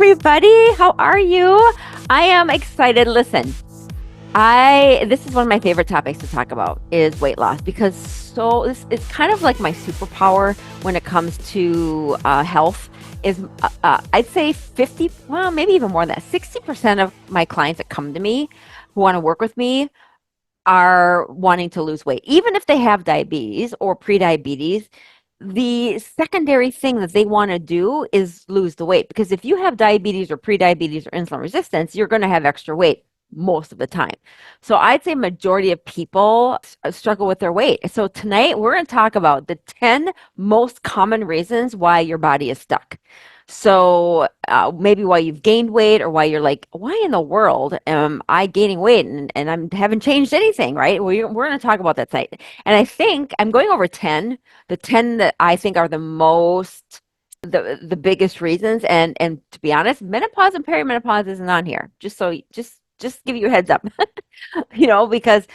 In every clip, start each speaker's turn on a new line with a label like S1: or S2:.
S1: everybody. How are you? I am excited. Listen, this is one of my favorite topics to talk about is weight loss because this is kind of like my superpower when it comes to health. Is I'd say 50, well, maybe even more than that. 60% of my clients that come to me who want to work with me are wanting to lose weight, even if they have diabetes or pre-diabetes. The secondary thing that they want to do is lose the weight, because if you have diabetes or pre-diabetes or insulin resistance, you're going to have extra weight most of the time. So I'd say majority of people struggle with their weight. So tonight we're going to talk about the 10 most common reasons why your body is stuck. So maybe why you've gained weight, or why you're like, why in the world am I gaining weight and I haven't changed anything, right? We're going to talk about that tonight. And I think I'm going over 10, the 10 that I think are the biggest reasons. And to be honest, menopause and perimenopause isn't on here. Just give you a heads up, because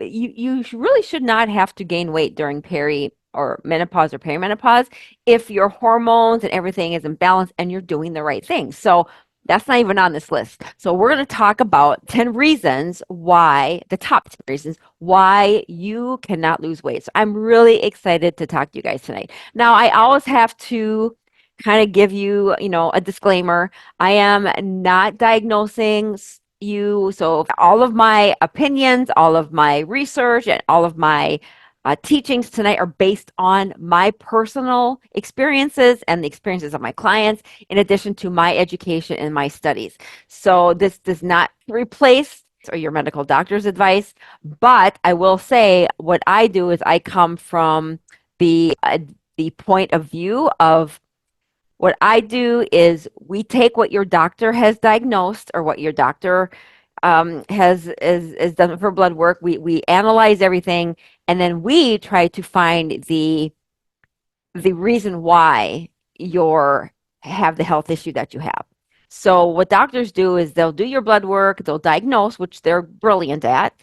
S1: you really should not have to gain weight during peri or menopause or perimenopause if your hormones and everything is in balance and you're doing the right thing. So that's not even on this list. So we're going to talk about 10 reasons why, the top 10 reasons why you cannot lose weight. So I'm really excited to talk to you guys tonight. Now, I always have to kind of give you, a disclaimer. I am not diagnosing you. So all of my opinions, all of my research, and all of my teachings tonight are based on my personal experiences and the experiences of my clients, in addition to my education and my studies. So this does not replace or your medical doctor's advice, but I will say what I do is I come from the point of view of what I do is we take what your doctor has diagnosed, or what your doctor has is done for blood work. We analyze everything, and then we try to find the reason why you're have the health issue that you have. So what doctors do is they'll do your blood work, they'll diagnose, which they're brilliant at,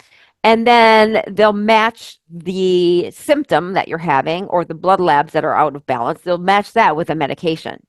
S1: and then they'll match the symptom that you're having or the blood labs that are out of balance. They'll match that with a medication.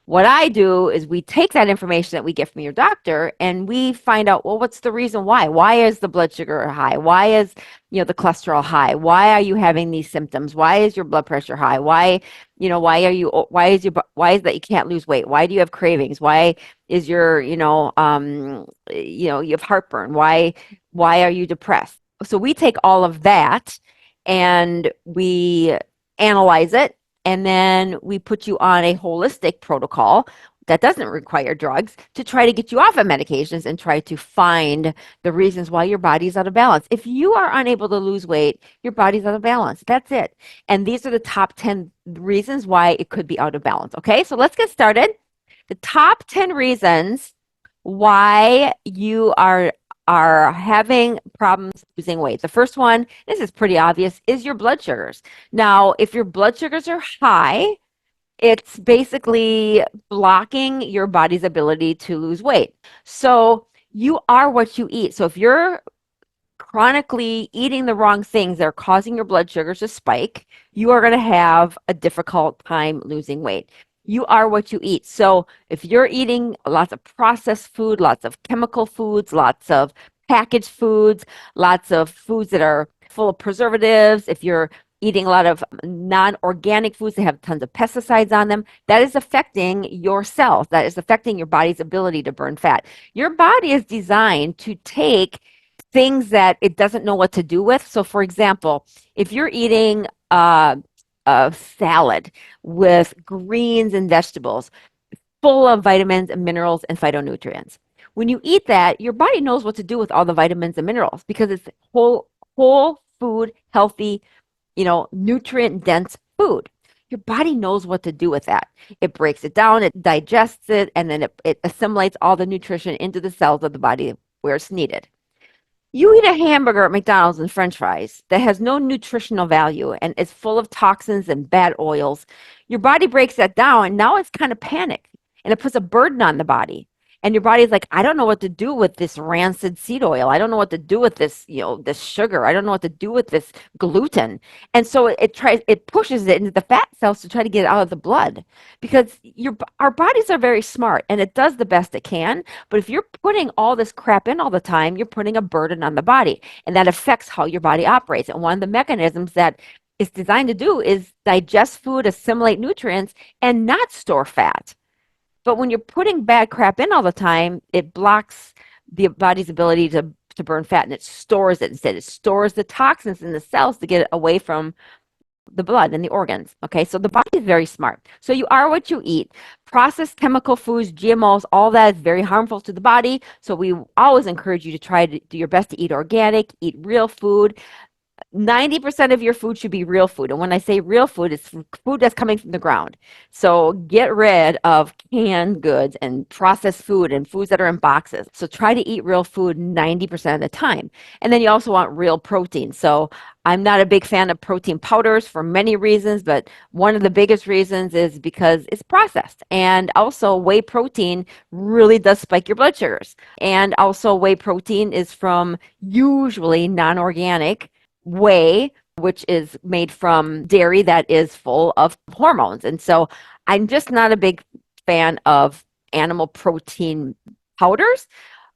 S1: What I do is we take that information that we get from your doctor and we find out, well, what's the reason why? Why is the blood sugar high? Why is, the cholesterol high? Why are you having these symptoms? Why is your blood pressure high? Why is that you can't lose weight? Why do you have cravings? Why is you have heartburn? Why are you depressed? So we take all of that and we analyze it, and then we put you on a holistic protocol that doesn't require drugs to try to get you off of medications and try to find the reasons why your body's out of balance. If you are unable to lose weight, your body's out of balance. That's it. And these are the top 10 reasons why it could be out of balance. Okay, so let's get started. The top 10 reasons why you are having problems losing weight. The first one, this is pretty obvious, is your blood sugars. Now, if your blood sugars are high, it's basically blocking your body's ability to lose weight. So you are what you eat. So if you're chronically eating the wrong things that are causing your blood sugars to spike, you are going to have a difficult time losing weight. You are what you eat. So if you're eating lots of processed food, lots of chemical foods, lots of packaged foods, lots of foods that are full of preservatives, if you're eating a lot of non-organic foods that have tons of pesticides on them, that is affecting your cells. That is affecting your body's ability to burn fat. Your body is designed to take things that it doesn't know what to do with. So for example, if you're eating a salad with greens and vegetables full of vitamins and minerals and phytonutrients, when you eat that, your body knows what to do with all the vitamins and minerals because it's whole food, healthy, nutrient dense food. Your body knows what to do with that. It breaks it down, it digests it, and then it assimilates all the nutrition into the cells of the body where it's needed. You eat a hamburger at McDonald's and French fries that has no nutritional value and is full of toxins and bad oils. Your body breaks that down, and now it's kind of panicked, and it puts a burden on the body. And your body's like, I don't know what to do with this rancid seed oil. I don't know what to do with this, this sugar. I don't know what to do with this gluten. And so it pushes it into the fat cells to try to get it out of the blood, because our bodies are very smart and it does the best it can. But if you're putting all this crap in all the time, you're putting a burden on the body, and that affects how your body operates. And one of the mechanisms that it's designed to do is digest food, assimilate nutrients, and not store fat. But when you're putting bad crap in all the time, it blocks the body's ability to burn fat, and it stores it instead. It stores the toxins in the cells to get it away from the blood and the organs. Okay, so the body is very smart. So you are what you eat. Processed chemical foods, GMOs, all that is very harmful to the body. So we always encourage you to try to do your best to eat organic, eat real food. 90% of your food should be real food. And when I say real food, it's food that's coming from the ground. So get rid of canned goods and processed food and foods that are in boxes. So try to eat real food 90% of the time. And then you also want real protein. So I'm not a big fan of protein powders for many reasons, but one of the biggest reasons is because it's processed. And also whey protein really does spike your blood sugars. And also whey protein is from usually non-organic whey, which is made from dairy that is full of hormones. And so I'm just not a big fan of animal protein powders.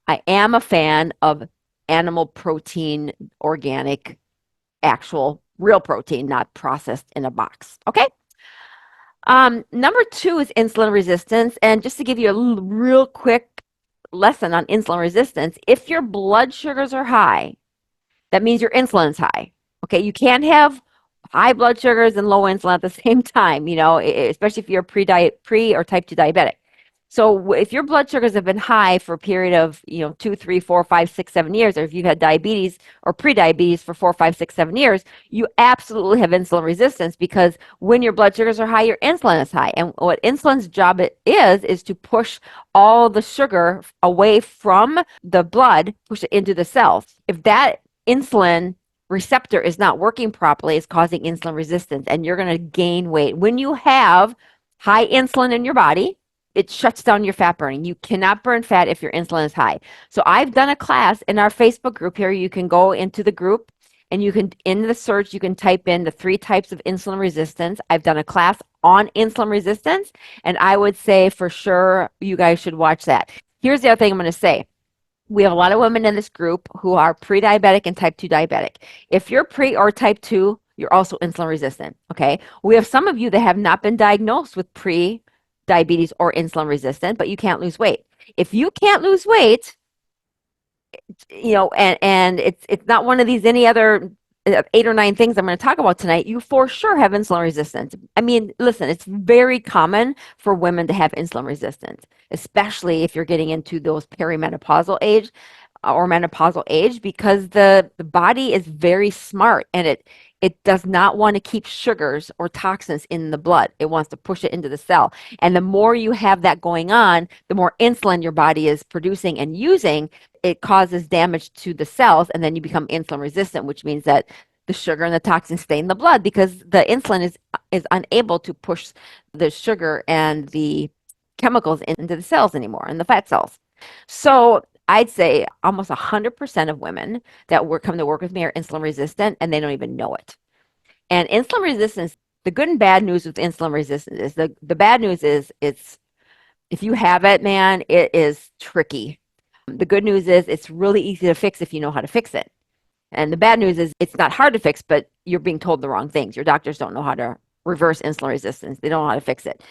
S1: I am a fan of animal protein, organic, actual real protein, not processed in a box. Okay. Number two is insulin resistance. And just to give you a real quick lesson on insulin resistance, if your blood sugars are high, that means your insulin's high. Okay, you can't have high blood sugars and low insulin at the same time, especially if you're pre or type 2 diabetic. So if your blood sugars have been high for a period of, 2, 3, 4, 5, 6, 7 years, or if you've had diabetes or pre-diabetes for 4, 5, 6, 7 years, you absolutely have insulin resistance, because when your blood sugars are high, your insulin is high. And what insulin's job is to push all the sugar away from the blood, push it into the cells. If that insulin receptor is not working properly, it's causing insulin resistance, and you're going to gain weight. When you have high insulin in your body, it shuts down your fat burning. You cannot burn fat if your insulin is high. So I've done a class in our Facebook group here. You can go into the group and you can, in the search, you can type in the 3 types of insulin resistance. I've done a class on insulin resistance, and I would say for sure you guys should watch that. Here's the other thing I'm going to say. We have a lot of women in this group who are pre-diabetic and type 2 diabetic. If you're pre or type 2, you're also insulin resistant, okay? We have some of you that have not been diagnosed with pre-diabetes or insulin resistant, but you can't lose weight. If you can't lose weight, and it's not one of these any other 8 or 9 things I'm going to talk about tonight, you for sure have insulin resistance. I mean, listen, it's very common for women to have insulin resistance, especially if you're getting into those perimenopausal age or menopausal age, because the body is very smart, and it does not want to keep sugars or toxins in the blood. It wants to push it into the cell. And the more you have that going on, the more insulin your body is producing and using, it causes damage to the cells, and then you become insulin resistant, which means that the sugar and the toxins stay in the blood because the insulin is unable to push the sugar and the chemicals into the cells anymore, in the fat cells. So I'd say almost 100% of women that come to work with me are insulin resistant, and they don't even know it. And insulin resistance, the good and bad news with insulin resistance is the bad news is if you have it, man, it is tricky. The good news is it's really easy to fix if you know how to fix it. And the bad news is it's not hard to fix, but you're being told the wrong things. Your doctors don't know how to reverse insulin resistance. They don't know how to fix it.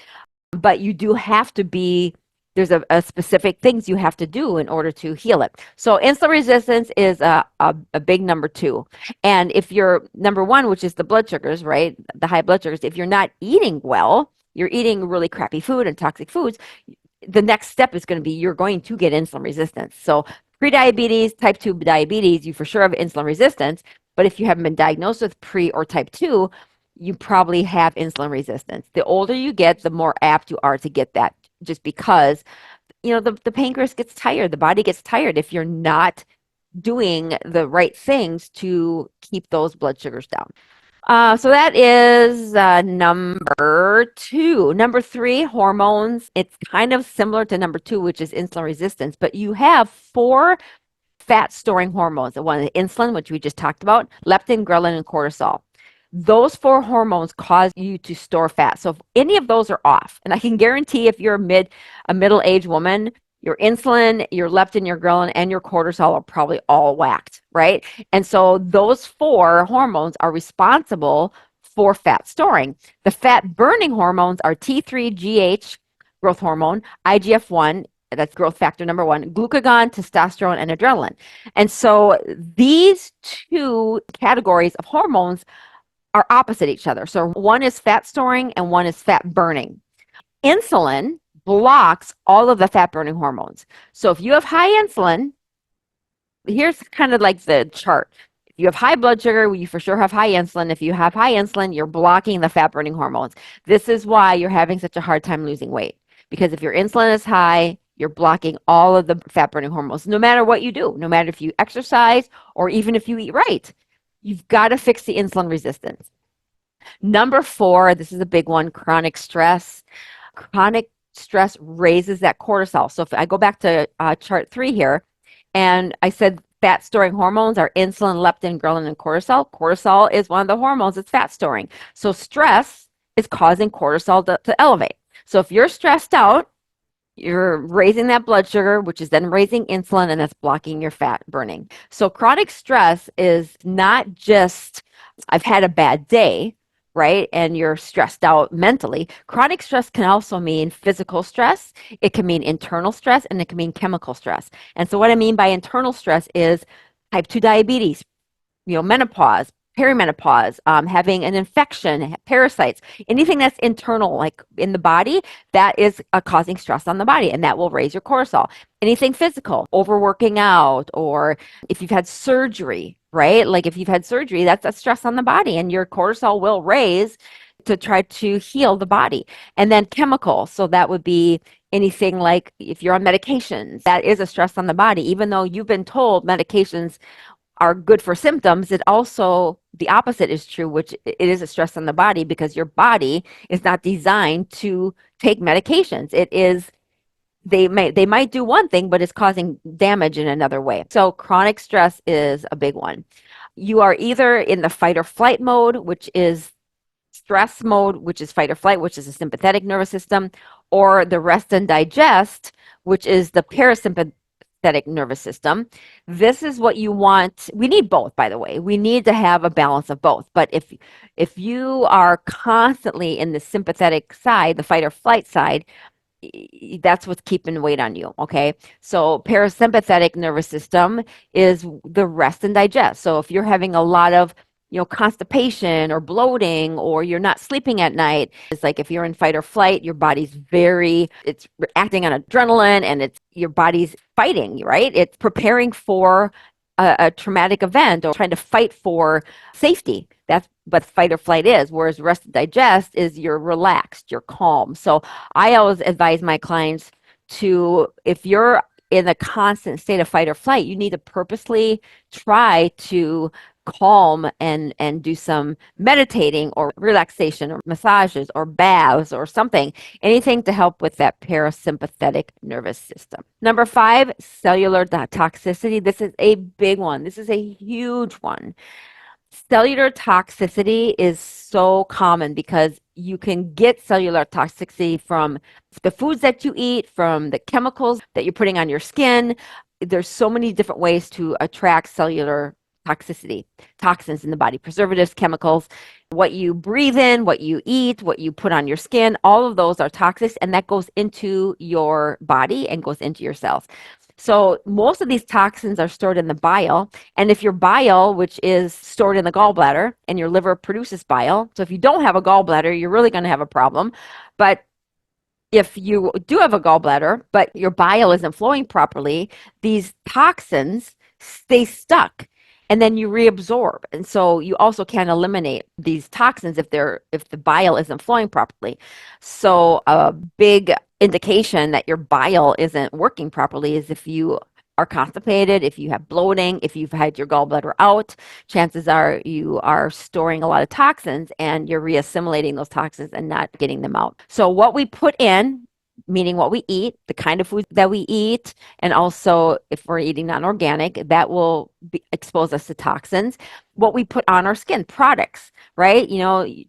S1: But you do have to there's a specific things you have to do in order to heal it. So insulin resistance is a big number 2. And if you're number 1, which is the blood sugars, right? The high blood sugars, if you're not eating well, you're eating really crappy food and toxic foods, the next step is going to be you're going to get insulin resistance. So pre-diabetes, type 2 diabetes, you for sure have insulin resistance. But if you haven't been diagnosed with pre or type 2, you probably have insulin resistance. The older you get, the more apt you are to get that, just because, the pancreas gets tired, the body gets tired if you're not doing the right things to keep those blood sugars down. So that is number two. Number three, hormones. It's kind of similar to number two, which is insulin resistance, but you have four fat storing hormones. The one, insulin, which we just talked about, leptin, ghrelin, and cortisol. Those four hormones cause you to store fat. So if any of those are off, and I can guarantee if you're a middle-aged woman, your insulin, your leptin, your ghrelin, and your cortisol are probably all whacked, right? And so those four hormones are responsible for fat storing. The fat burning hormones are T3, GH, growth hormone, IGF-1, that's growth factor number one, glucagon, testosterone, and adrenaline. And so these two categories of hormones are opposite each other. So one is fat storing and one is fat burning. Insulin blocks all of the fat burning hormones. So if you have high insulin, here's kind of like the chart. If you have high blood sugar, you for sure have high insulin. If you have high insulin, you're blocking the fat burning hormones. This is why you're having such a hard time losing weight. Because if your insulin is high, you're blocking all of the fat burning hormones, no matter what you do, no matter if you exercise or even if you eat right. You've got to fix the insulin resistance. Number four, this is a big one, chronic stress. Chronic stress raises that cortisol. So if I go back to chart three here, and I said fat storing hormones are insulin, leptin, ghrelin, and cortisol. Cortisol is one of the hormones that's fat storing. So stress is causing cortisol to elevate. So if you're stressed out, you're raising that blood sugar, which is then raising insulin, and that's blocking your fat burning. So chronic stress is not just, I've had a bad day, right? And you're stressed out mentally. Chronic stress can also mean physical stress. It can mean internal stress, and it can mean chemical stress. And so what I mean by internal stress is type 2 diabetes, menopause, perimenopause, having an infection, parasites, anything that's internal, like in the body, that is causing stress on the body, and that will raise your cortisol. Anything physical, overworking out, or if you've had surgery, right? Like if you've had surgery, that's a stress on the body, and your cortisol will raise to try to heal the body. And then chemical, so that would be anything like if you're on medications, that is a stress on the body. Even though you've been told medications are good for symptoms, it also, the opposite is true, which it is a stress on the body because your body is not designed to take medications. It is, they might do one thing, but it's causing damage in another way. So chronic stress is a big one. You are either in the fight or flight mode, which is stress mode, which is fight or flight, which is the sympathetic nervous system, or the rest and digest, which is the parasympathetic nervous system. This is what you want. We need both, by the way. We need to have a balance of both. But if you are constantly in the sympathetic side, the fight or flight side, that's what's keeping weight on you. Okay. So parasympathetic nervous system is the rest and digest. So if you're having a lot of constipation or bloating, or you're not sleeping at night, it's like if you're in fight or flight, your body's it's acting on adrenaline, and it's your body's fighting, right? It's preparing for a traumatic event or trying to fight for safety. That's what fight or flight is. Whereas rest and digest is you're relaxed, you're calm. So I always advise my clients to, if you're in a constant state of fight or flight, you need to purposely try to calm and do some meditating or relaxation or massages or baths or something, anything to help with that parasympathetic nervous system. Number five, cellular toxicity. This is a big one. This is a huge one. Cellular toxicity is so common because you can get cellular toxicity from the foods that you eat, from the chemicals that you're putting on your skin. There's so many different ways to attract cellular toxicity, toxins in the body, preservatives, chemicals, what you breathe in, what you eat, what you put on your skin, all of those are toxic, and that goes into your body and goes into your cells. So most of these toxins are stored in the bile. And if your bile, which is stored in the gallbladder, and your liver produces bile, so if you don't have a gallbladder, you're really going to have a problem. But if you do have a gallbladder, but your bile isn't flowing properly, these toxins stay stuck, and then you reabsorb. And so you also can't eliminate these toxins if the bile isn't flowing properly. So a big indication that your bile isn't working properly is if you are constipated, if you have bloating, if you've had your gallbladder out, chances are you are storing a lot of toxins and you're reassimilating those toxins and not getting them out. So what we put in, meaning what we eat, the kind of food that we eat, and also if we're eating non-organic, that will expose us to toxins. What we put on our skin, products, right?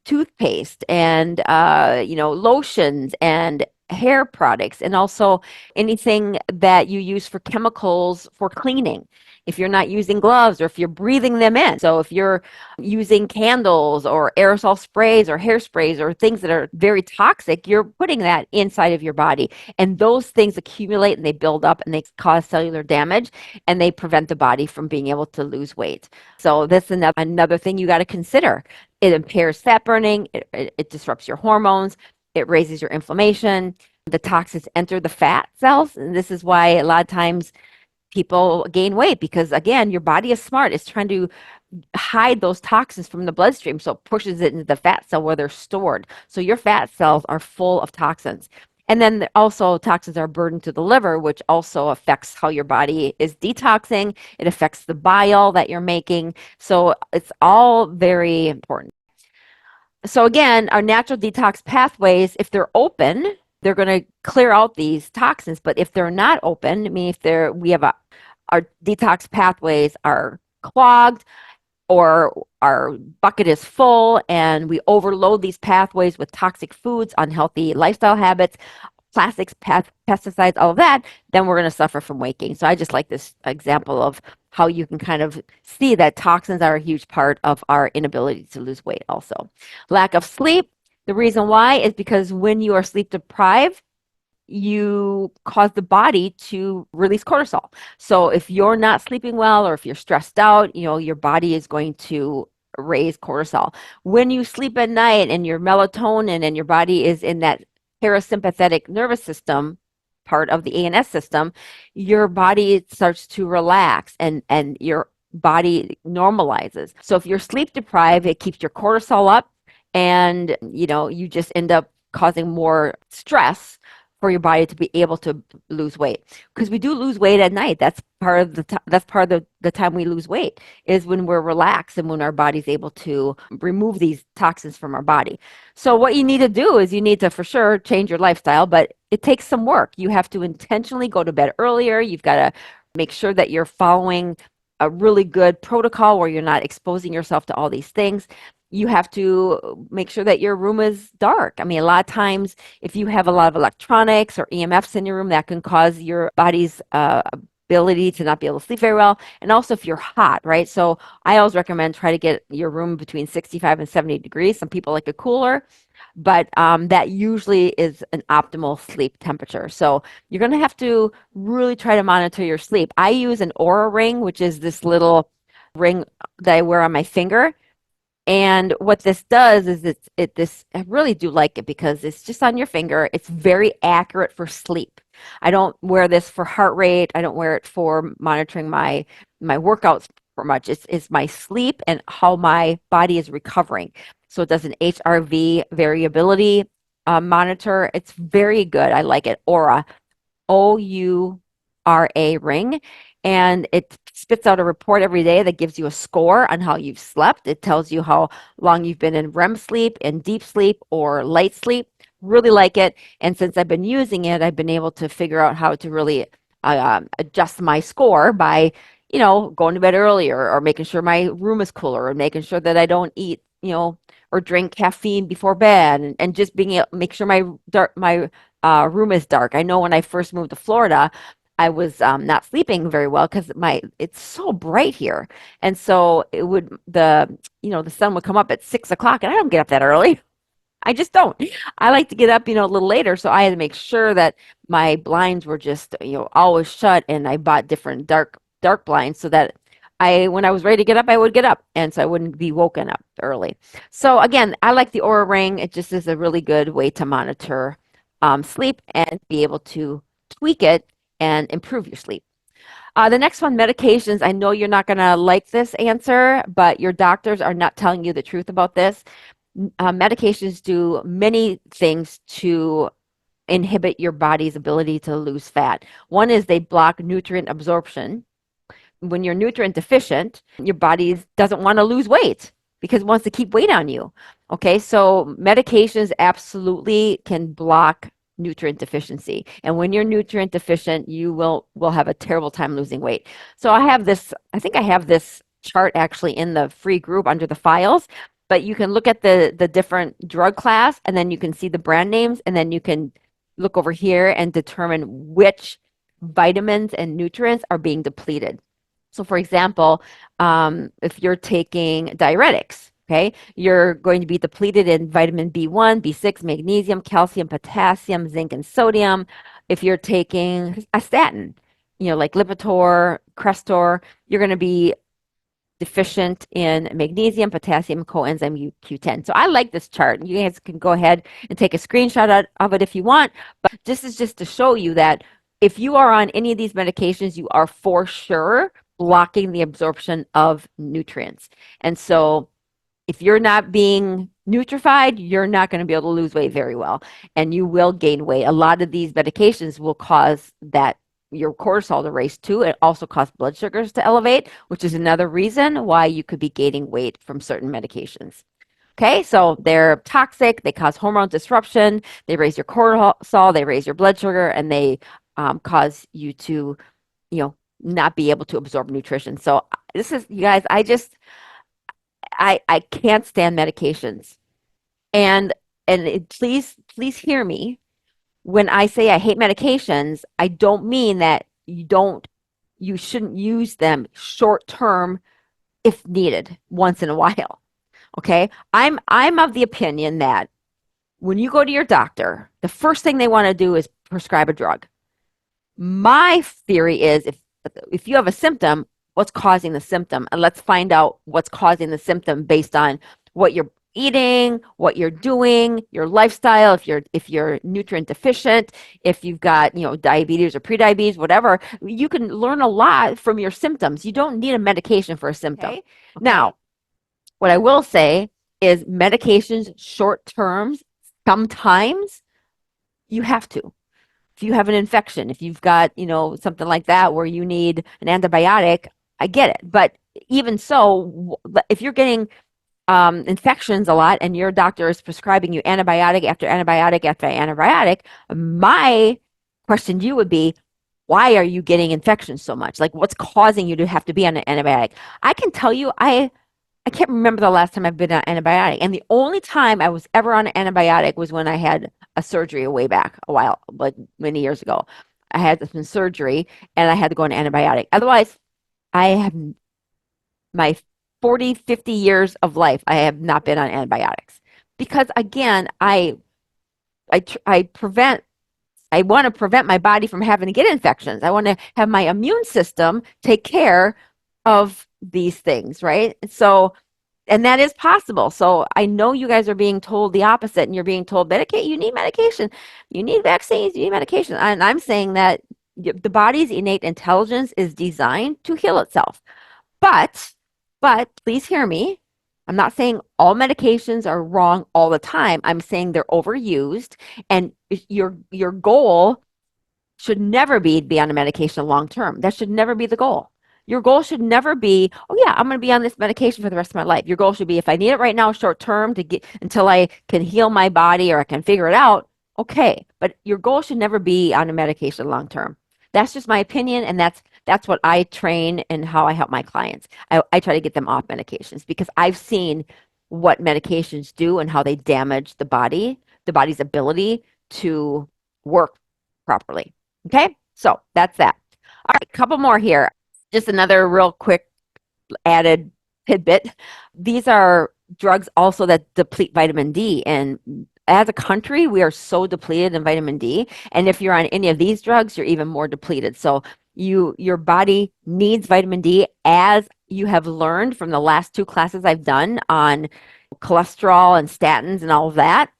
S1: Toothpaste and lotions and hair products, and also anything that you use for chemicals for cleaning. If you're not using gloves or if you're breathing them in. So if you're using candles or aerosol sprays or hairsprays or things that are very toxic, you're putting that inside of your body. And those things accumulate and they build up and they cause cellular damage and they prevent the body from being able to lose weight. So that's another thing you got to consider. It impairs fat burning, it disrupts your hormones, it raises your inflammation. The toxins enter the fat cells. And this is why a lot of times people gain weight because, again, your body is smart. It's trying to hide those toxins from the bloodstream. So it pushes it into the fat cell where they're stored. So your fat cells are full of toxins. And then also toxins are burdened to the liver, which also affects how your body is detoxing. It affects the bile that you're making. So it's all very important. So again, our natural detox pathways, if they're open, they're going to clear out these toxins. But if they're not open, I mean, our detox pathways are clogged or our bucket is full and we overload these pathways with toxic foods, unhealthy lifestyle habits, plastics, pesticides, all of that, then we're going to suffer from weight gain. So I just like this example of how you can kind of see that toxins are a huge part of our inability to lose weight also. Lack of sleep. The reason why is because when you are sleep deprived, you cause the body to release cortisol. So if you're not sleeping well or if you're stressed out, your body is going to raise cortisol. When you sleep at night and your melatonin and your body is in that parasympathetic nervous system, part of the ANS system, your body starts to relax and your body normalizes. So if you're sleep deprived, it keeps your cortisol up and you just end up causing more stress for your body to be able to lose weight, because we do lose weight at night. That's part of the time we lose weight is when we're relaxed and when our body's able to remove these toxins from our body. So what you need to do is you need to for sure change your lifestyle, but it takes some work. You have to intentionally go to bed earlier. You've got to make sure that you're following a really good protocol where you're not exposing yourself to all these things. You have to make sure that your room is dark. I mean, a lot of times, if you have a lot of electronics or EMFs in your room, that can cause your body's ability to not be able to sleep very well. And also if you're hot, right? So I always recommend try to get your room between 65 and 70 degrees. Some people like it cooler, but that usually is an optimal sleep temperature. So you're going to have to really try to monitor your sleep. I use an Aura ring, which is this little ring that I wear on my finger. And what this does is I really do like it because it's just on your finger. It's very accurate for sleep. I don't wear this for heart rate. I don't wear it for monitoring my workouts for much. It's my sleep and how my body is recovering. So it does an HRV variability monitor. It's very good. I like it. Aura, OURA ring. And it spits out a report every day that gives you a score on how you've slept. It tells you how long you've been in REM sleep, in deep sleep, or light sleep. Really like it. And since I've been using it, I've been able to figure out how to really adjust my score by, going to bed earlier or making sure my room is cooler or making sure that I don't eat, or drink caffeine before bed and just being able make sure my room is dark. I know when I first moved to Florida, I was not sleeping very well because it's so bright here, and so the sun would come up at 6 o'clock, and I don't get up that early. I just don't. I like to get up, a little later, so I had to make sure that my blinds were just, always shut, and I bought different dark blinds so that when I was ready to get up, I would get up, and so I wouldn't be woken up early. So again, I like the Aura Ring. It just is a really good way to monitor sleep and be able to tweak it and improve your sleep. The next one, medications. I know you're not going to like this answer, but your doctors are not telling you the truth about this. Medications do many things to inhibit your body's ability to lose fat. One is they block nutrient absorption. When you're nutrient deficient, your body doesn't want to lose weight because it wants to keep weight on you. Okay, so medications absolutely can block nutrient deficiency. And when you're nutrient deficient, you will have a terrible time losing weight. So I think I have this chart actually in the free group under the files, but you can look at the different drug class and then you can see the brand names and then you can look over here and determine which vitamins and nutrients are being depleted. So, for example, if you're taking diuretics, okay, you're going to be depleted in vitamin B1, B6, magnesium, calcium, potassium, zinc, and sodium. If you're taking a statin, like Lipitor, Crestor, you're going to be deficient in magnesium, potassium, coenzyme Q10. So I like this chart. You guys can go ahead and take a screenshot of it if you want. But this is just to show you that if you are on any of these medications, you are for sure blocking the absorption of nutrients. And so if you're not being nutrified, you're not going to be able to lose weight very well, and you will gain weight. A lot of these medications will cause that your cortisol to raise too. It also causes blood sugars to elevate, which is another reason why you could be gaining weight from certain medications. Okay, so they're toxic, they cause hormone disruption, they raise your cortisol, they raise your blood sugar, and they cause you to, not be able to absorb nutrition. So this is, you guys, I can't stand medications. And please hear me. When I say I hate medications, I don't mean that you shouldn't use them short term if needed once in a while. Okay? I'm of the opinion that when you go to your doctor, the first thing they want to do is prescribe a drug. My theory is if you have a symptom, what's causing the symptom? And let's find out what's causing the symptom based on what you're eating, what you're doing, your lifestyle, if you're nutrient deficient, if you've got, diabetes or prediabetes, whatever. You can learn a lot from your symptoms. You don't need a medication for a symptom. Okay. Now, what I will say is medications short terms, sometimes you have to. If you have an infection, if you've got, something like that where you need an antibiotic, I get it. But even so, if you're getting infections a lot and your doctor is prescribing you antibiotic after antibiotic after antibiotic, my question to you would be, why are you getting infections so much? Like, what's causing you to have to be on an antibiotic? I can tell you, I can't remember the last time I've been on an antibiotic. And the only time I was ever on an antibiotic was when I had a surgery way back a while, like many years ago. I had some surgery and I had to go on an antibiotic. Otherwise, I have my 40, 50 years of life, I have not been on antibiotics. Because again, I want to prevent my body from having to get infections. I want to have my immune system take care of these things, right? So, and that is possible. So I know you guys are being told the opposite, and you're being told, medicate, you need medication, you need vaccines, you need medication. And I'm saying that the body's innate intelligence is designed to heal itself. But please hear me. I'm not saying all medications are wrong all the time. I'm saying they're overused, and your goal should never be to be on a medication long term. That should never be the goal. Your goal should never be, oh yeah, I'm going to be on this medication for the rest of my life. Your goal should be, if I need it right now, short term, to get until I can heal my body or I can figure it out. Okay, but your goal should never be on a medication long term. That's just my opinion, and that's what I train and how I help my clients. I try to get them off medications because I've seen what medications do and how they damage the body's ability to work properly. Okay, so that's that. All right, a couple more here. Just another real quick added tidbit. These are drugs also that deplete vitamin D. And as a country, we are so depleted in vitamin D. And if you're on any of these drugs, you're even more depleted. So your body needs vitamin D, as you have learned from the last 2 classes I've done on cholesterol and statins and all of that.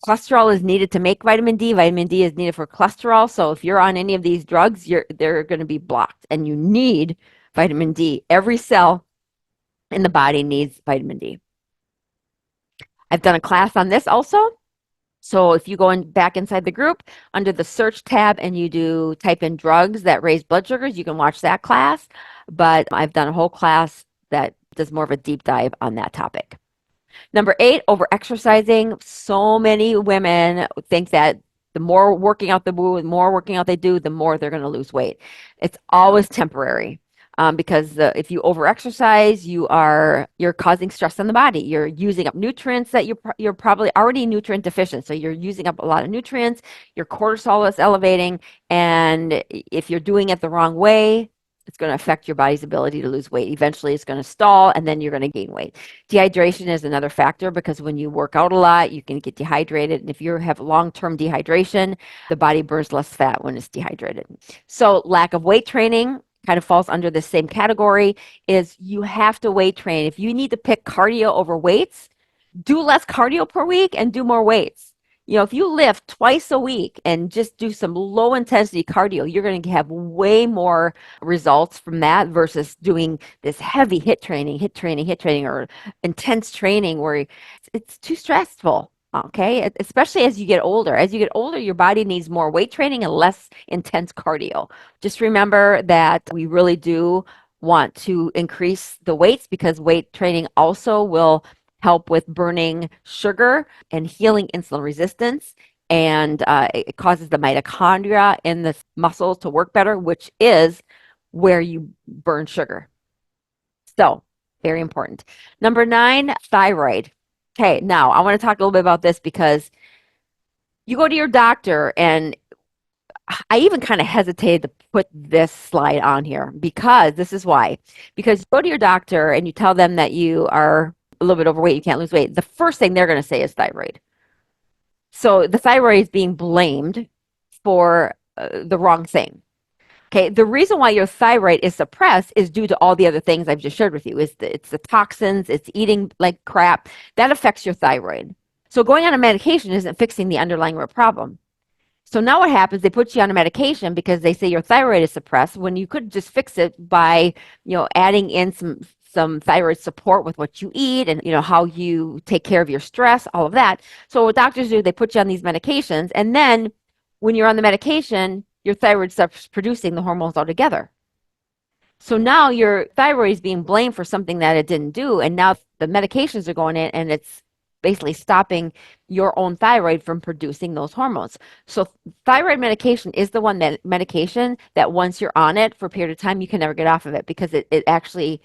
S1: Cholesterol is needed to make vitamin D. Vitamin D is needed for cholesterol. So if you're on any of these drugs, they're going to be blocked, and you need vitamin D. Every cell in the body needs vitamin D. I've done a class on this also. So if you go back inside the group under the search tab and you do type in drugs that raise blood sugars, you can watch that class. But I've done a whole class that does more of a deep dive on that topic. Number 8, over exercising. So many women think that the more working out the more working out they do, the more they're going to lose weight. It's always temporary. Because if you overexercise, you're causing stress on the body. You're using up nutrients that you're probably already nutrient deficient. So you're using up a lot of nutrients. Your cortisol is elevating, and if you're doing it the wrong way, it's going to affect your body's ability to lose weight. Eventually, it's going to stall, and then you're going to gain weight. Dehydration is another factor because when you work out a lot, you can get dehydrated. And if you have long-term dehydration, the body burns less fat when it's dehydrated. So lack of weight training kind of falls under the same category. Is you have to weight train. If you need to pick cardio over weights, do less cardio per week and do more weights. If you lift twice a week and just do some low intensity cardio, you're going to have way more results from that versus doing this heavy hit training, or intense training where it's too stressful. Okay. Especially as you get older. As you get older, your body needs more weight training and less intense cardio. Just remember that we really do want to increase the weights because weight training also will help with burning sugar and healing insulin resistance. And it causes the mitochondria in the muscles to work better, which is where you burn sugar. So, very important. Number 9, thyroid. Okay, now I want to talk a little bit about this because you go to your doctor, and I even kind of hesitated to put this slide on here because this is why. Because you go to your doctor and you tell them that you are a little bit overweight, you can't lose weight. The first thing they're going to say is thyroid. So the thyroid is being blamed for the wrong thing. Okay, the reason why your thyroid is suppressed is due to all the other things I've just shared with you. It's the toxins, it's eating like crap. That affects your thyroid. So going on a medication isn't fixing the underlying root problem. So now what happens, they put you on a medication because they say your thyroid is suppressed when you could just fix it by, adding in some thyroid support with what you eat and, how you take care of your stress, all of that. So what doctors do, they put you on these medications. And then when you're on the medication, your thyroid stops producing the hormones altogether. So now your thyroid is being blamed for something that it didn't do. And now the medications are going in and it's basically stopping your own thyroid from producing those hormones. So thyroid medication is the medication that once you're on it for a period of time, you can never get off of it because it actually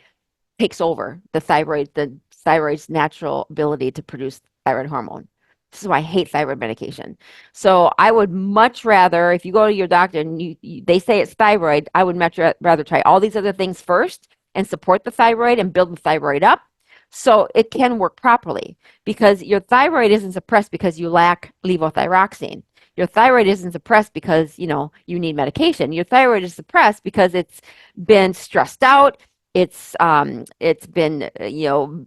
S1: takes over the thyroid's natural ability to produce thyroid hormone. This is why I hate thyroid medication. So I would much rather, if you go to your doctor and they say it's thyroid, I would much rather try all these other things first and support the thyroid and build the thyroid up so it can work properly. Because your thyroid isn't suppressed because you lack levothyroxine. Your thyroid isn't suppressed because, you need medication. Your thyroid is suppressed because it's been stressed out. It's been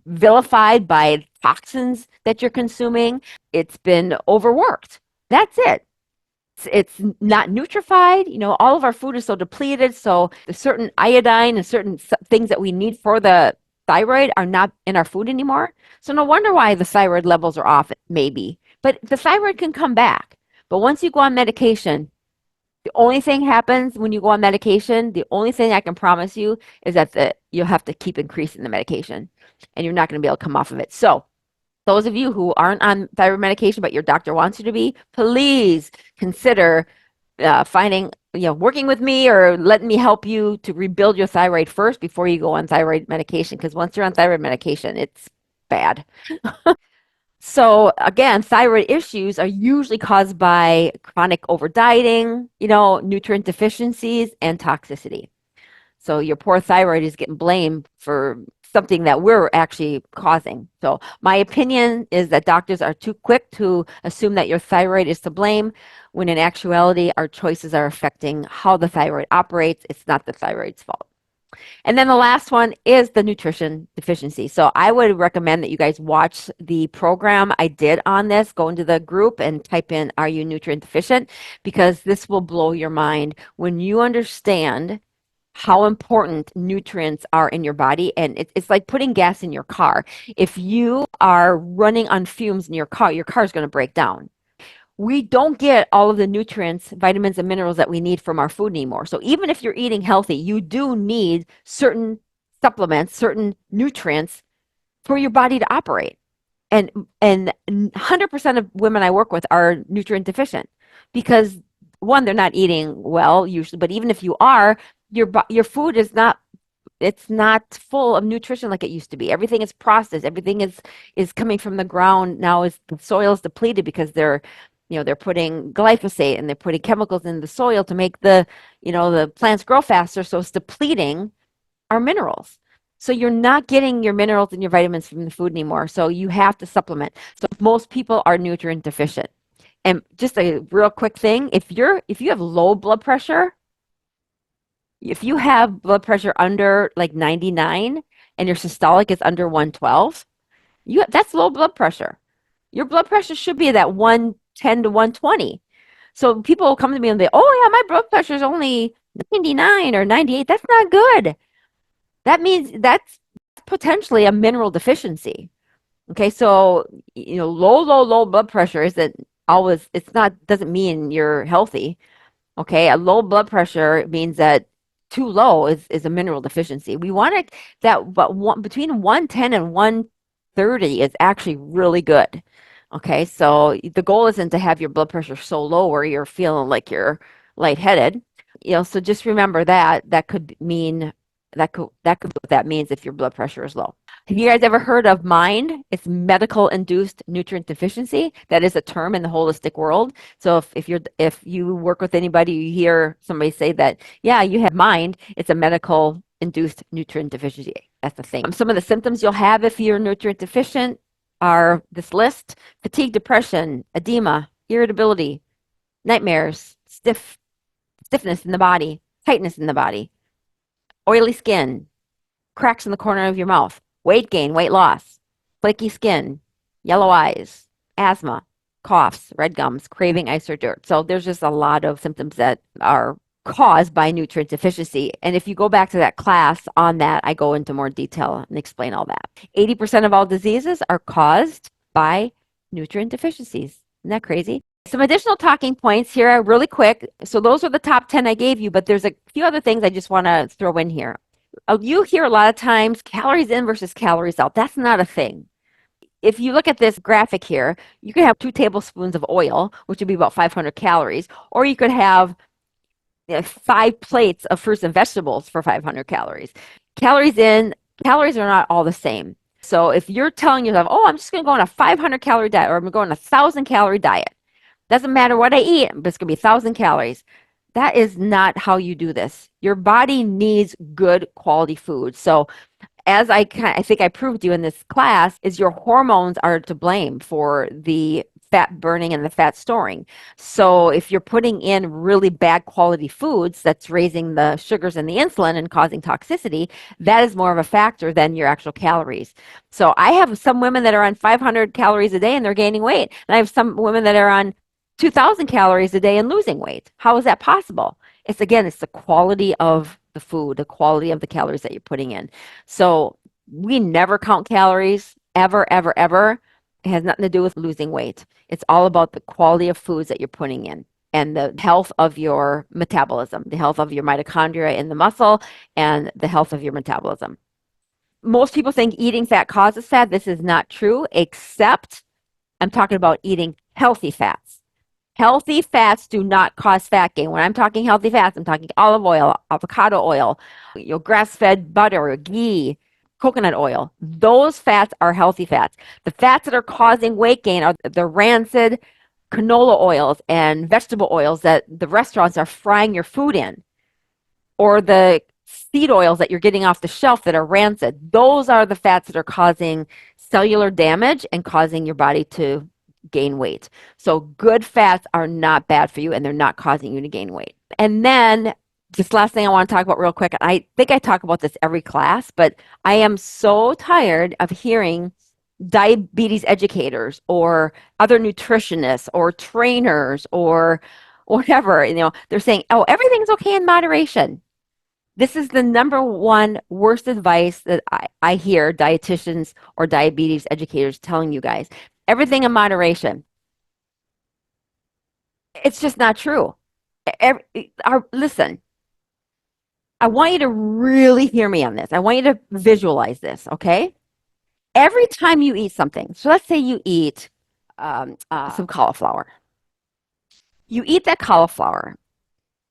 S1: vilified by toxins that you're consuming. It's been overworked. That's it. It's not nutrified. All of our food is so depleted. So the certain iodine and certain things that we need for the thyroid are not in our food anymore. So no wonder why the thyroid levels are off, maybe. But the thyroid can come back. But once you go on medication, the only thing happens when you go on medication, the only thing I can promise you is that you'll have to keep increasing the medication and you're not going to be able to come off of it. So those of you who aren't on thyroid medication, but your doctor wants you to be, please consider working with me or letting me help you to rebuild your thyroid first before you go on thyroid medication. Because once you're on thyroid medication, it's bad. So again, thyroid issues are usually caused by chronic overdieting, nutrient deficiencies, and toxicity. So your poor thyroid is getting blamed for something that we're actually causing. So my opinion is that doctors are too quick to assume that your thyroid is to blame, when in actuality, our choices are affecting how the thyroid operates. It's not the thyroid's fault. And then the last one is the nutrition deficiency. So I would recommend that you guys watch the program I did on this. Go into the group and type in, "Are you nutrient deficient?" Because this will blow your mind when you understand how important nutrients are in your body. And it's like putting gas in your car. If you are running on fumes in your car is going to break down. we don't get all of the nutrients, vitamins, and minerals that we need from our food anymore. So even if you're eating healthy, you do need certain supplements, certain nutrients for your body to operate. And 100% of women I work with are nutrient deficient because one, they're not eating well usually, but even if you are, your food is not, it's not full of nutrition like it used to be. Everything is processed. Everything is coming from the ground now. Is the soil is depleted because they're putting glyphosate and they're putting chemicals in the soil to make the plants grow faster. So it's depleting our minerals. So you're not getting your minerals and your vitamins from the food anymore. So you have to supplement. So most people are nutrient deficient. And just a real quick thing, if you have low blood pressure, if you have blood pressure under like 99 and your systolic is under 112, that's low blood pressure. Your blood pressure should be that 110 to 120. So people will come to me and they, oh yeah, my blood pressure is only 99 or 98. That's not good. That means that's potentially a mineral deficiency. Okay, so low blood pressure isn't always, it's not, doesn't mean you're healthy. Okay, a low blood pressure means that too low is a mineral deficiency. We want it that, but between 110 and 130 is actually really good. Okay, so the goal isn't to have your blood pressure so low where you're feeling like you're lightheaded. So just remember that could mean that could be what that means if your blood pressure is low. Have you guys ever heard of MIND? It's medical induced nutrient deficiency. That is a term in the holistic world. So if you work with anybody, you hear somebody say that, yeah, you have MIND, it's a medical induced nutrient deficiency. That's the thing. Some of the symptoms you'll have if you're nutrient deficient are this list: fatigue, depression, edema, irritability, nightmares, stiffness in the body, tightness in the body, oily skin, cracks in the corner of your mouth, weight gain, weight loss, flaky skin, yellow eyes, asthma, coughs, red gums, craving ice or dirt. So there's just a lot of symptoms that are caused by nutrient deficiency. And if you go back to that class on that, I go into more detail and explain all that. 80% of all diseases are caused by nutrient deficiencies. Isn't that crazy? Some additional talking points here really quick. So those are the top 10 I gave you, but there's a few other things I just want to throw in here. You hear a lot of times calories in versus calories out. That's not a thing. If you look at this graphic here, you could have 2 tablespoons of oil, which would be about 500 calories, or you could have 5 plates of fruits and vegetables for 500 calories. Calories in, calories are not all the same. So if you're telling yourself, oh, I'm just going to go on a 500 calorie diet, or I'm going to go on a 1,000 calorie diet, doesn't matter what I eat, but it's going to be 1,000 calories. That is not how you do this. Your body needs good quality food. So as I think I proved to you in this class, is your hormones are to blame for the fat burning and the fat storing. So if you're putting in really bad quality foods that's raising the sugars and the insulin and causing toxicity, that is more of a factor than your actual calories. So I have some women that are on 500 calories a day and they're gaining weight. And I have some women that are on 2,000 calories a day and losing weight. How is that possible? It's the quality of the food, the quality of the calories that you're putting in. So we never count calories, ever, ever, ever. It has nothing to do with losing weight. It's all about the quality of foods that you're putting in and the health of your metabolism, the health of your mitochondria in the muscle, and the health of your metabolism. Most people think eating fat causes fat. This is not true, except I'm talking about eating healthy fats. Healthy fats do not cause fat gain. When I'm talking healthy fats, I'm talking olive oil, avocado oil, grass-fed butter, ghee, coconut oil. Those fats are healthy fats. The fats that are causing weight gain are the rancid canola oils and vegetable oils that the restaurants are frying your food in, or the seed oils that you're getting off the shelf that are rancid. Those are the fats that are causing cellular damage and causing your body to gain weight. So good fats are not bad for you and they're not causing you to gain weight. And then this last thing I want to talk about real quick, I think I talk about this every class, but I am so tired of hearing diabetes educators or other nutritionists or trainers or whatever, they're saying, oh, everything's okay in moderation. This is the number one worst advice that I hear dietitians or diabetes educators telling you guys. Everything in moderation. It's just not true. Listen, I want you to really hear me on this. I want you to visualize this, okay? Every time you eat something, so let's say you eat some cauliflower. You eat that cauliflower.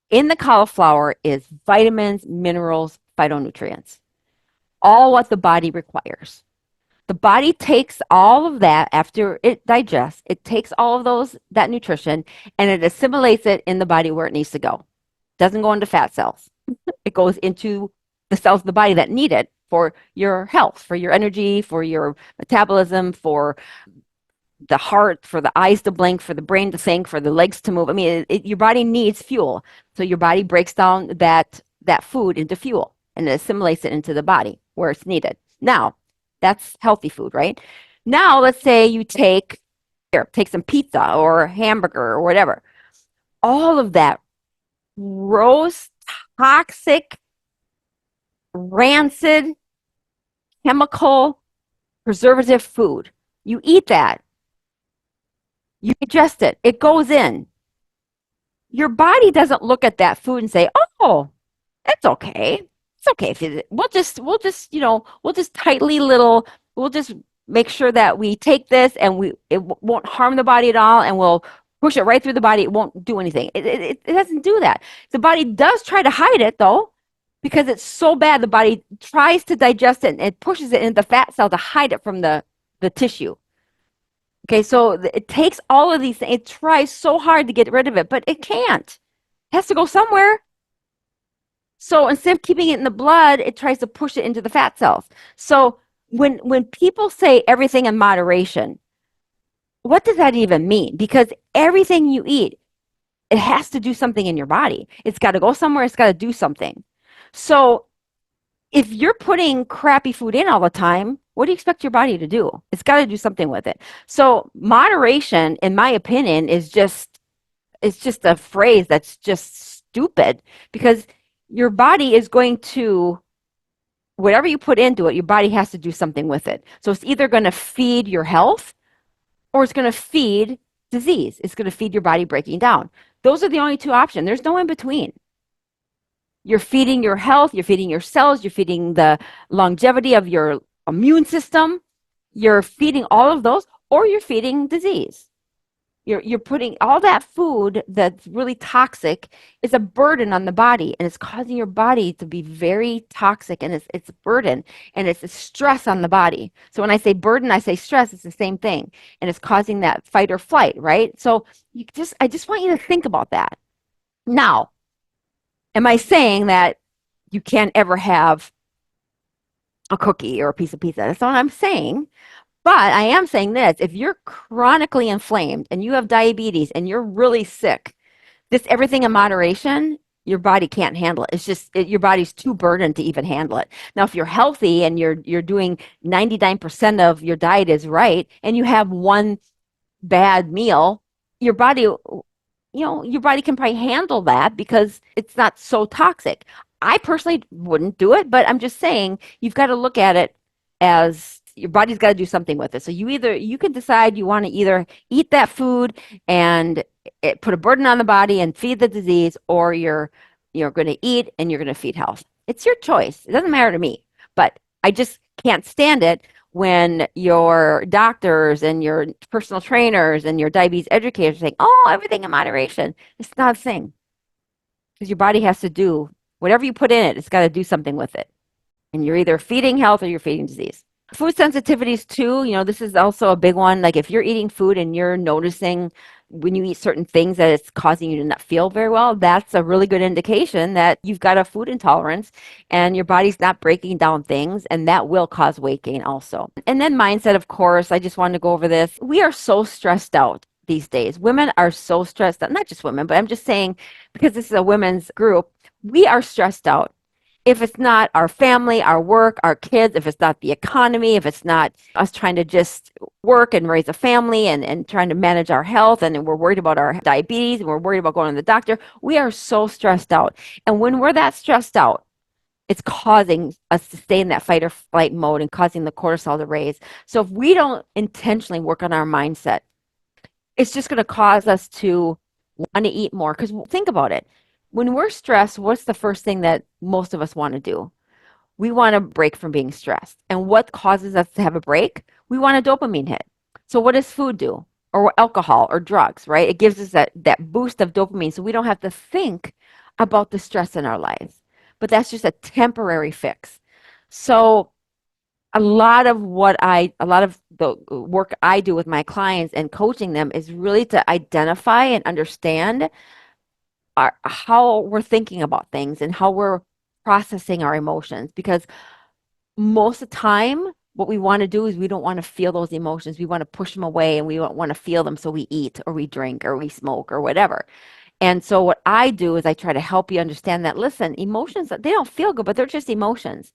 S1: In the cauliflower is vitamins, minerals, phytonutrients, all what the body requires. The body takes all of that after it digests. It takes all of that nutrition, and it assimilates it in the body where it needs to go. It doesn't go into fat cells. It goes into the cells of the body that need it for your health, for your energy, for your metabolism, for the heart, for the eyes to blink, for the brain to think, for the legs to move. I mean, your body needs fuel. So your body breaks down that food into fuel and it assimilates it into the body where it's needed. Now, that's healthy food, right? Now, let's say you take some pizza or hamburger or whatever. All of that gross, toxic, rancid, chemical, preservative food. You eat that. You digest it. It goes in. Your body doesn't look at that food and say, "Oh, it's okay. It's okay if we'll just tightly little, we'll just make sure that we take this and it won't harm the body at all, and we'll push it right through the body. It won't do anything. It doesn't do that. The body does try to hide it though, because it's so bad. The body tries to digest it and it pushes it into the fat cell to hide it from the tissue. Okay, so it takes all of these things. It tries so hard to get rid of it, but it can't. It has to go somewhere. So instead of keeping it in the blood, it tries to push it into the fat cells. So when people say everything in moderation, what does that even mean? Because everything you eat, it has to do something in your body. It's got to go somewhere. It's got to do something. So if you're putting crappy food in all the time, what do you expect your body to do? It's got to do something with it. So moderation, in my opinion, it's just a phrase that's just stupid, because your body is going to, whatever you put into it, your body has to do something with it. So it's either going to feed your health or it's going to feed disease. It's going to feed your body breaking down. Those are the only two options. There's no in between. You're feeding your health, you're feeding your cells, you're feeding the longevity of your immune system, you're feeding all of those, or you're feeding disease. You're putting all that food that's really toxic is a burden on the body, and it's causing your body to be very toxic, and it's a burden, and it's a stress on the body. So when I say burden, I say stress, it's the same thing. And it's causing that fight or flight, right? So I just want you to think about that. Now, am I saying that you can't ever have a cookie or a piece of pizza? That's not what I'm saying. But I am saying this: if you're chronically inflamed and you have diabetes and you're really sick, this everything in moderation, your body can't handle it. It's just your body's too burdened to even handle it. Now, if you're healthy and you're doing 99% of your diet is right, and you have one bad meal, your body, your body can probably handle that because it's not so toxic. I personally wouldn't do it, but I'm just saying you've got to look at it as your body's got to do something with it. So you can decide you want to either eat that food and put a burden on the body and feed the disease, or you're going to eat and you're going to feed health. It's your choice. It doesn't matter to me, but I just can't stand it when your doctors and your personal trainers and your diabetes educators are saying, "Oh, everything in moderation." It's not a thing, because your body has to do whatever you put in it. It's got to do something with it, and you're either feeding health or you're feeding disease. Food sensitivities too, this is also a big one. Like if you're eating food and you're noticing when you eat certain things that it's causing you to not feel very well, that's a really good indication that you've got a food intolerance and your body's not breaking down things, and that will cause weight gain also. And then mindset, of course, I just wanted to go over this. We are so stressed out these days. Women are so stressed out, not just women, but I'm just saying, because this is a women's group, we are stressed out. If it's not our family, our work, our kids, if it's not the economy, if it's not us trying to just work and raise a family and trying to manage our health, and we're worried about our diabetes and we're worried about going to the doctor, we are so stressed out. And when we're that stressed out, it's causing us to stay in that fight or flight mode and causing the cortisol to raise. So if we don't intentionally work on our mindset, it's just going to cause us to want to eat more. Because think about it. When we're stressed, what's the first thing that most of us want to do? We want a break from being stressed. And what causes us to have a break? We want a dopamine hit. So what does food do? Or alcohol or drugs, right? It gives us that boost of dopamine so we don't have to think about the stress in our lives. But that's just a temporary fix. So a lot of the work I do with my clients and coaching them is really to identify and understand how we're thinking about things and how we're processing our emotions. Because most of the time, what we want to do is we don't want to feel those emotions. We want to push them away and we don't want to feel them. So we eat or we drink or we smoke or whatever. And so what I do is I try to help you understand that, listen, emotions, they don't feel good, but they're just emotions.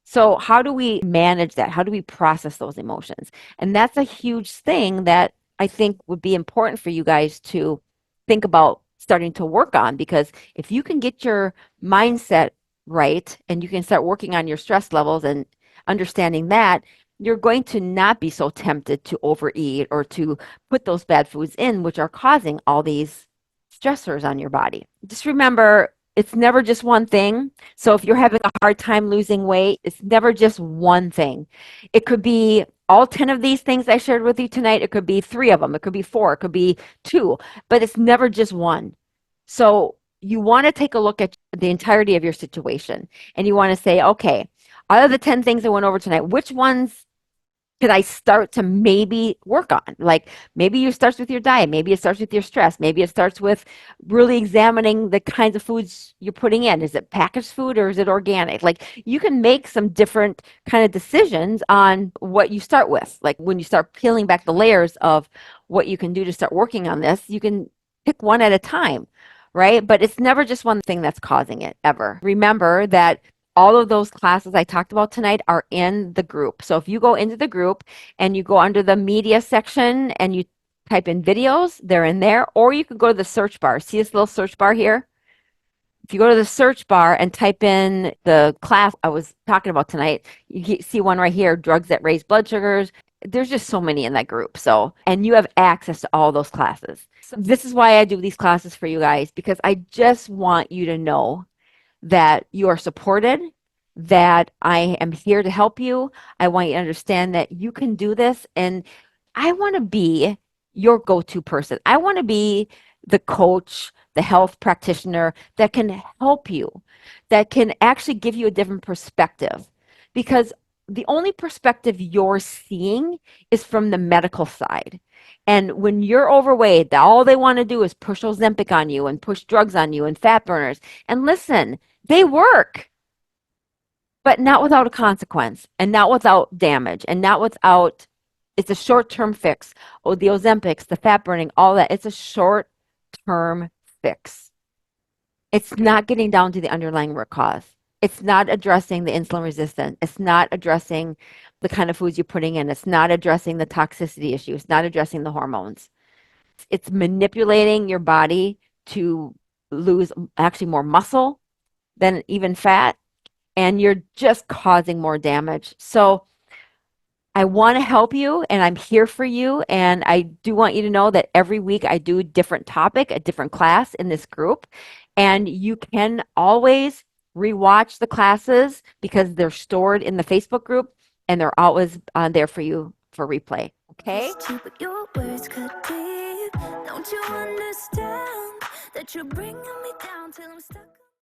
S1: So, how do we manage that? How do we process those emotions? And that's a huge thing that I think would be important for you guys to think about starting to work on, because if you can get your mindset right and you can start working on your stress levels and understanding that, you're going to not be so tempted to overeat or to put those bad foods in, which are causing all these stressors on your body. Just remember, it's never just one thing. So if you're having a hard time losing weight, it's never just one thing. It could be all 10 of these things I shared with you tonight. It could be three of them. It could be four. It could be two, but it's never just one. So you want to take a look at the entirety of your situation and you want to say, okay, out of the 10 things I went over tonight, which ones could I start to maybe work on? Like maybe it starts with your diet, maybe it starts with your stress, maybe it starts with really examining the kinds of foods you're putting in. Is it packaged food or is it organic? Like you can make some different kind of decisions on what you start with. Like when you start peeling back the layers of what you can do to start working on this, you can pick one at a time, right? But it's never just one thing that's causing it ever. Remember that all of those classes I talked about tonight are in the group. So if you go into the group and you go under the media section and you type in videos, they're in there. Or you could go to the search bar. See this little search bar here? If you go to the search bar and type in the class I was talking about tonight, you see one right here, drugs that raise blood sugars. There's just so many in that group. So, and you have access to all those classes. So this is why I do these classes for you guys, because I just want you to know that you are supported, that I am here to help you. I want you to understand that you can do this. And I want to be your go to person. I want to be the coach, the health practitioner that can help you, that can actually give you a different perspective. Because the only perspective you're seeing is from the medical side. And when you're overweight, all they want to do is push Ozempic on you and push drugs on you and fat burners. And listen, they work, but not without a consequence and not without damage and not without, it's a short-term fix. Oh, the Ozempics, the fat burning, all that. It's a short-term fix. It's not getting down to the underlying root cause. It's not addressing the insulin resistance. It's not addressing the kind of foods you're putting in. It's not addressing the toxicity issue. It's not addressing the hormones. It's manipulating your body to lose actually more muscle than even fat, and you're just causing more damage. So I want to help you and I'm here for you. And I do want you to know that every week I do a different topic, a different class in this group. And you can always rewatch the classes because they're stored in the Facebook group and they're always on there for you for replay. Okay? Your words cut deep. Don't you understand that you're bringing me down till I'm stuck?